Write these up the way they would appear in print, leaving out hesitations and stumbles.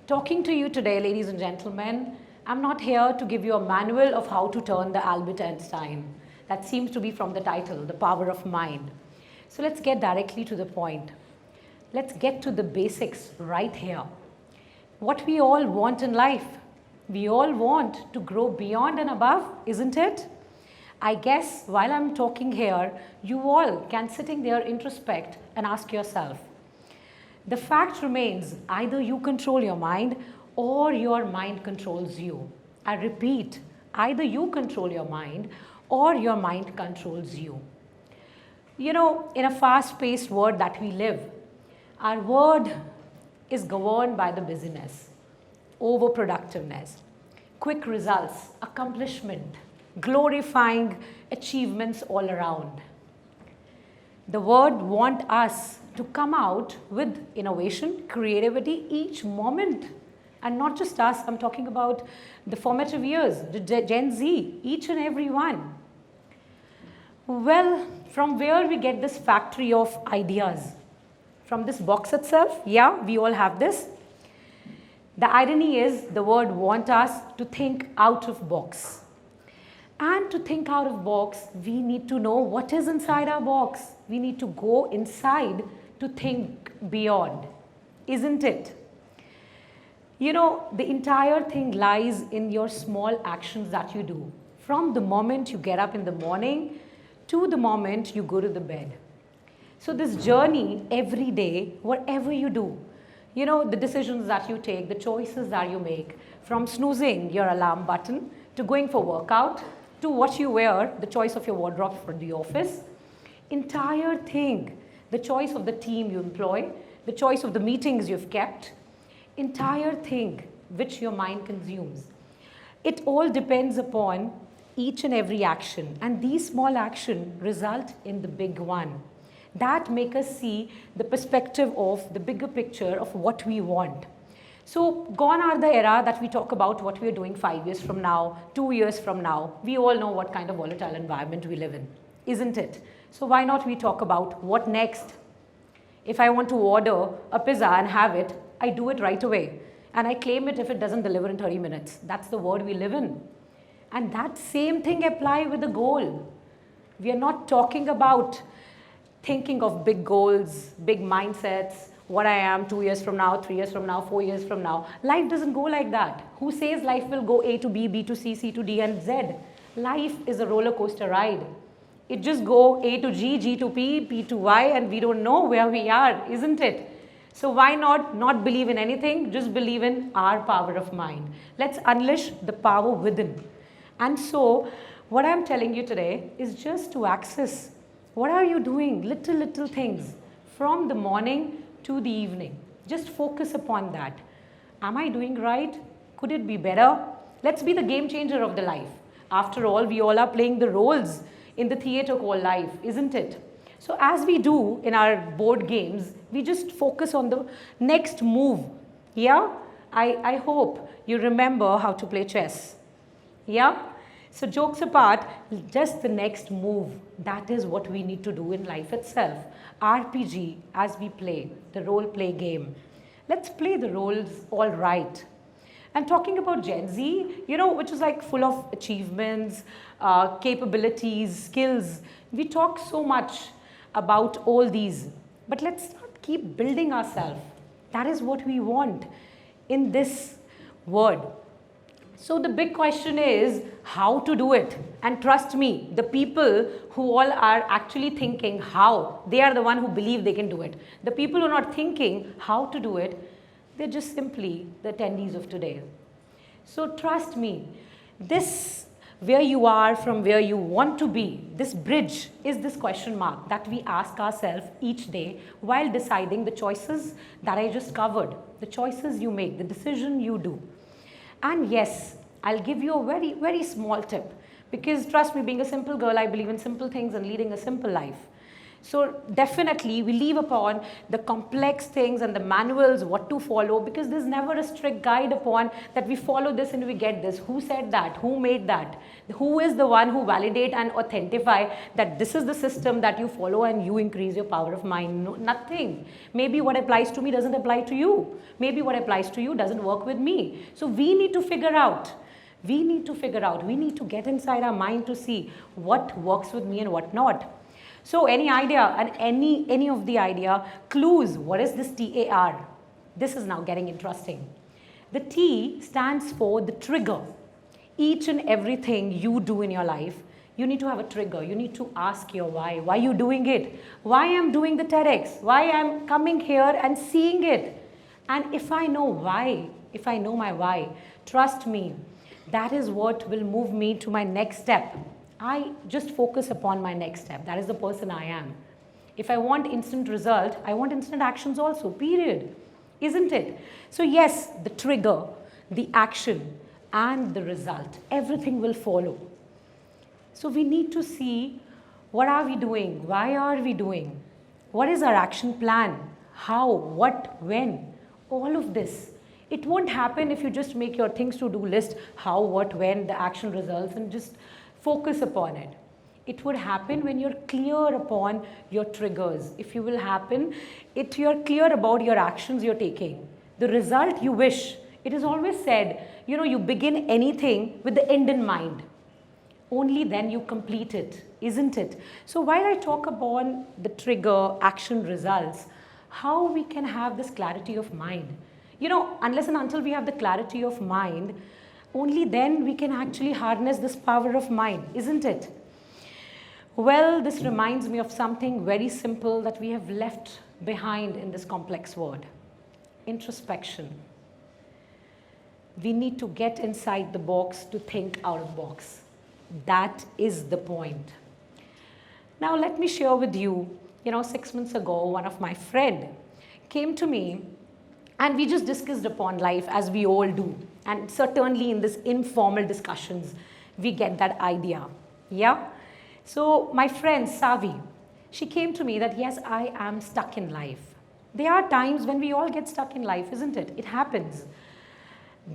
Talking to you today, ladies and gentlemen, I'm not here to give you a manual of how to turn the Albert Einstein. That seems to be from the title, The Power of Mind. So let's get directly to the point. Let's get to the basics right here. What we all want in life, we all want to grow beyond and above, isn't it? I guess while I'm talking here, you all can sitting there introspect and ask yourself. The fact remains, either you control your mind or your mind controls you. I repeat, either you control your mind or your mind controls you. You know, in a fast-paced world that we live, our world is governed by the busyness, overproductiveness, quick results, accomplishment, glorifying achievements all around. The world wants us to come out with innovation, creativity each moment. And not just us, I'm talking about the formative years, the Gen Z, each and every one. Well, from where we get this factory of ideas? From this box itself? Yeah, we all have this. The irony is the world wants us to think out of box. And to think out of box, we need to know what is inside our box. We need to go inside to think beyond, isn't it? You know, the entire thing lies in your small actions that you do. From the moment you get up in the morning to the moment you go to the bed. So this journey every day, whatever you do, you know, the decisions that you take, the choices that you make, from snoozing your alarm button to going for workout, to what you wear, the choice of your wardrobe for the office, entire thing, the choice of the team you employ, the choice of the meetings you've kept, entire thing which your mind consumes. It all depends upon each and every action, and these small actions result in the big one. That make us see the perspective of the bigger picture of what we want. So gone are the era that we talk about what we are doing 5 years from now, 2 years from now. We all know what kind of volatile environment we live in, isn't it? So why not we talk about what next? If I want to order a pizza and have it, I do it right away. And I claim it if it doesn't deliver in 30 minutes. That's the world we live in. And that same thing applies with the goal. We are not talking about thinking of big goals, big mindsets, what I am 2 years from now, 3 years from now, 4 years from now. Life doesn't go like that. Who says life will go A to B, B to C, C to D and Z? Life is a roller coaster ride. It just go A to G, G to P, P to Y, and we don't know where we are, isn't it? So why not believe in anything, just believe in our power of mind. Let's unleash the power within. And so what I'm telling you today is just to access what are you doing, little things from the morning to the evening. Just focus upon that. Am I doing right? Could it be better? Let's be the game changer of the life. After all, we all are playing the roles in the theater called life, isn't it? So as we do in our board games, we just focus on the next move. Yeah? I hope you remember how to play chess. Yeah? So jokes apart, just the next move, that is what we need to do in life itself. RPG, as we play, the role play game. Let's play the roles all right. And talking about Gen Z, you know, which is like full of achievements, capabilities, skills. We talk so much about all these, but let's not keep building ourselves. That is what we want in this world. So the big question is how to do it. And trust me, the people who all are actually thinking how, they are the one who believe they can do it. The people who are not thinking how to do it, they're just simply the attendees of today. So trust me, this where you are from where you want to be, this bridge is this question mark that we ask ourselves each day while deciding the choices that I just covered, the choices you make, the decision you do. And yes, I'll give you a very small tip because trust me, being a simple girl, I believe in simple things and leading a simple life. So definitely we leave upon the complex things and the manuals, what to follow, because there's never a strict guide upon that we follow this and we get this. Who said that? Who made that? Who is the one who validate and authentify that this is the system that you follow and you increase your power of mind? No, nothing. Maybe what applies to me doesn't apply to you. Maybe what applies to you doesn't work with me. So we need to figure out. We need to get inside our mind to see what works with me and what not. So any idea and any of the idea, clues, what is this TAR? This is now getting interesting. The T stands for the trigger. Each and everything you do in your life, you need to have a trigger. You need to ask your why you doing it? Why I'm doing the TEDx? Why I'm coming here and seeing it? And if I know why, if I know my why, trust me, that is what will move me to my next step. I just focus upon my next step. That is the person I am. If I want instant result, I want instant actions also, period. Isn't it? So yes, the trigger, the action, and the result, everything will follow. So we need to see what are we doing? Why are we doing? What is our action plan? How, what, when? All of this. It won't happen if you just make your things to do list, how, what, when, the action results, and just focus upon it. It would happen when you're clear upon your triggers. If you will happen, you're clear about your actions you're taking. The result you wish. It is always said, you begin anything with the end in mind. Only then you complete it, isn't it? So while I talk about the trigger, action, results, how we can have this clarity of mind. Unless and until we have the clarity of mind, only then we can actually harness this power of mind, isn't it? Well, this reminds me of something very simple that we have left behind in this complex world. Introspection. We need to get inside the box to think out of the box. That is the point. Now let me share with you, 6 months ago, one of my friend came to me and we just discussed upon life as we all do. And certainly in this informal discussions, we get that idea. Yeah? So my friend Savi, she came to me that yes, I am stuck in life. There are times when we all get stuck in life, isn't it? It happens.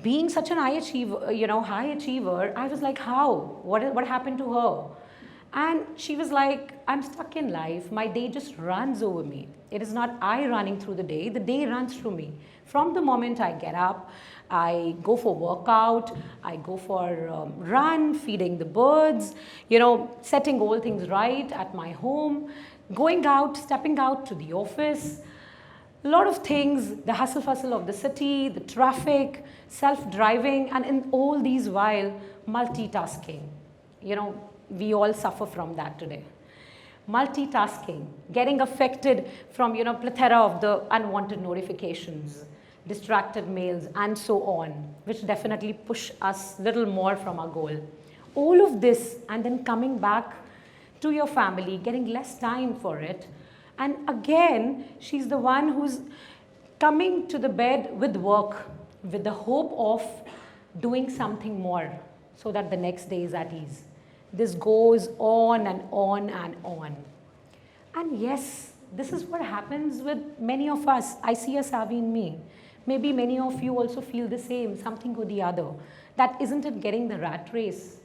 Being such an high achiever, I was like, how? What happened to her? And she was like, I'm stuck in life. My day just runs over me. It is not I running through the day runs through me. From the moment I get up, I go for workout, I go for run, feeding the birds, setting all things right at my home, going out, stepping out to the office, a lot of things, the hustle bustle of the city, the traffic, self-driving, and in all these while, multitasking. We all suffer from that today. Multitasking, getting affected from, plethora of the unwanted notifications, distracted mails, and so on, which definitely push us a little more from our goal. All of this, and then coming back to your family, getting less time for it. And again, she's the one who's coming to the bed with work, with the hope of doing something more so that the next day is at ease. This goes on and on and on. And yes, this is what happens with many of us. I see a Savi in me. Maybe many of you also feel the same, something or the other. That isn't it getting the rat race?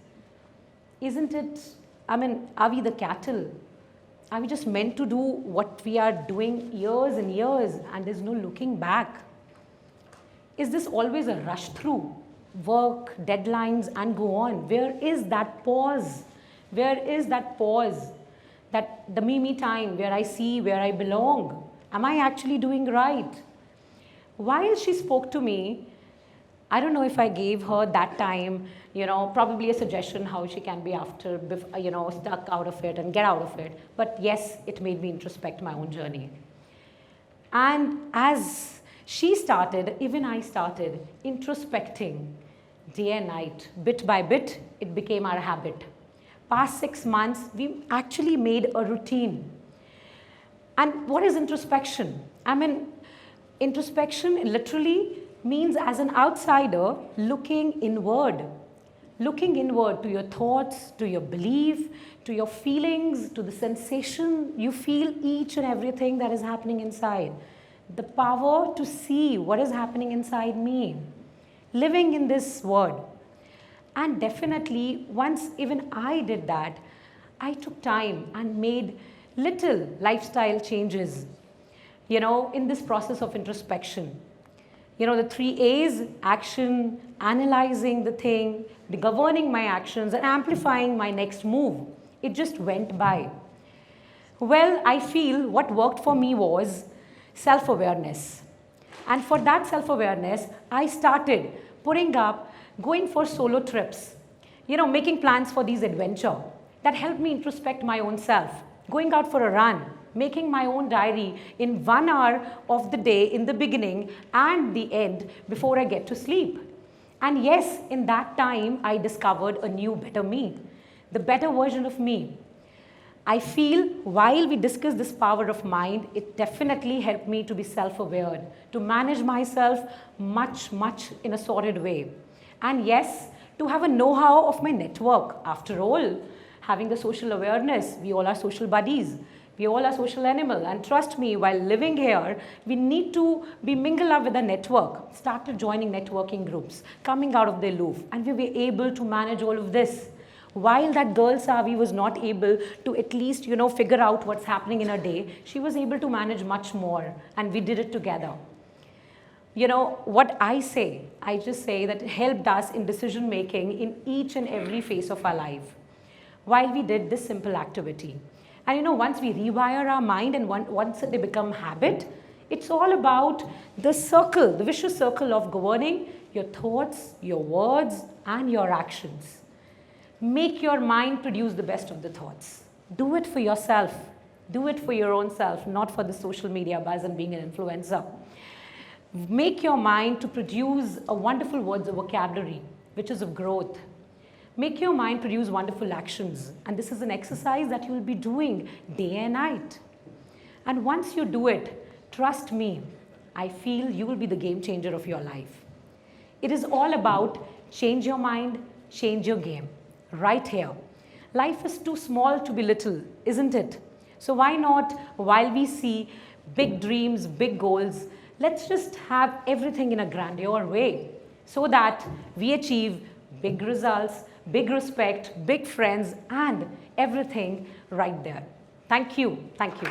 Isn't it, are we the cattle? Are we just meant to do what we are doing years and years and there's no looking back? Is this always a rush through? Work, deadlines, and go on. Where is that pause? Where is that pause? That the me time where I see where I belong. Am I actually doing right? While she spoke to me, I don't know if I gave her that time, probably a suggestion how she can be after, stuck out of it and get out of it. But yes, it made me introspect my own journey. And as she started, even I started introspecting day and night. Bit by bit, it became our habit. Past 6 months, we actually made a routine. And what is introspection? Introspection literally means as an outsider looking inward, looking inward to your thoughts, to your belief, to your feelings, to the sensation you feel each and everything that is happening inside. The power to see what is happening inside me, living in this world. And definitely, once even I did that, I took time and made little lifestyle changes, in this process of introspection. The 3 A's: action, analyzing the thing, governing my actions, and amplifying my next move. It just went by. Well, I feel what worked for me was self-awareness. And for that self-awareness, I started going for solo trips, making plans for these adventures that helped me introspect my own self, going out for a run, making my own diary in 1 hour of the day in the beginning and the end before I get to sleep. And yes, in that time, I discovered a new, better me, the better version of me. I feel while we discuss this power of mind, it definitely helped me to be self-aware, to manage myself much, much in a sorted way. And yes, to have a know-how of my network. After all, having a social awareness, we all are social buddies. We all are social animals. And trust me, while living here, we need to be mingled up with a network. Started joining networking groups, coming out of the aloof. And we were able to manage all of this. While that girl Savi was not able to at least, figure out what's happening in her day, she was able to manage much more, and we did it together. What I just say that it helped us in decision making in each and every phase of our life while we did this simple activity. And once we rewire our mind and once they become habit, it's all about the circle, the vicious circle of governing your thoughts, your words, and your actions. Make your mind produce the best of the thoughts. Do it for yourself. Do it for your own self, not for the social media buzz and being an influencer. Make your mind to produce a wonderful words of vocabulary, which is of growth. Make your mind produce wonderful actions. And this is an exercise that you will be doing day and night. And once you do it, trust me, I feel you will be the game changer of your life. It is all about change your mind, change your game. Right here. Life is too small to be little, isn't it? So why not, while we see big dreams, big goals, let's just have everything in a grandeur way so that we achieve big results, big respect, big friends, and everything right there. Thank you. Thank you.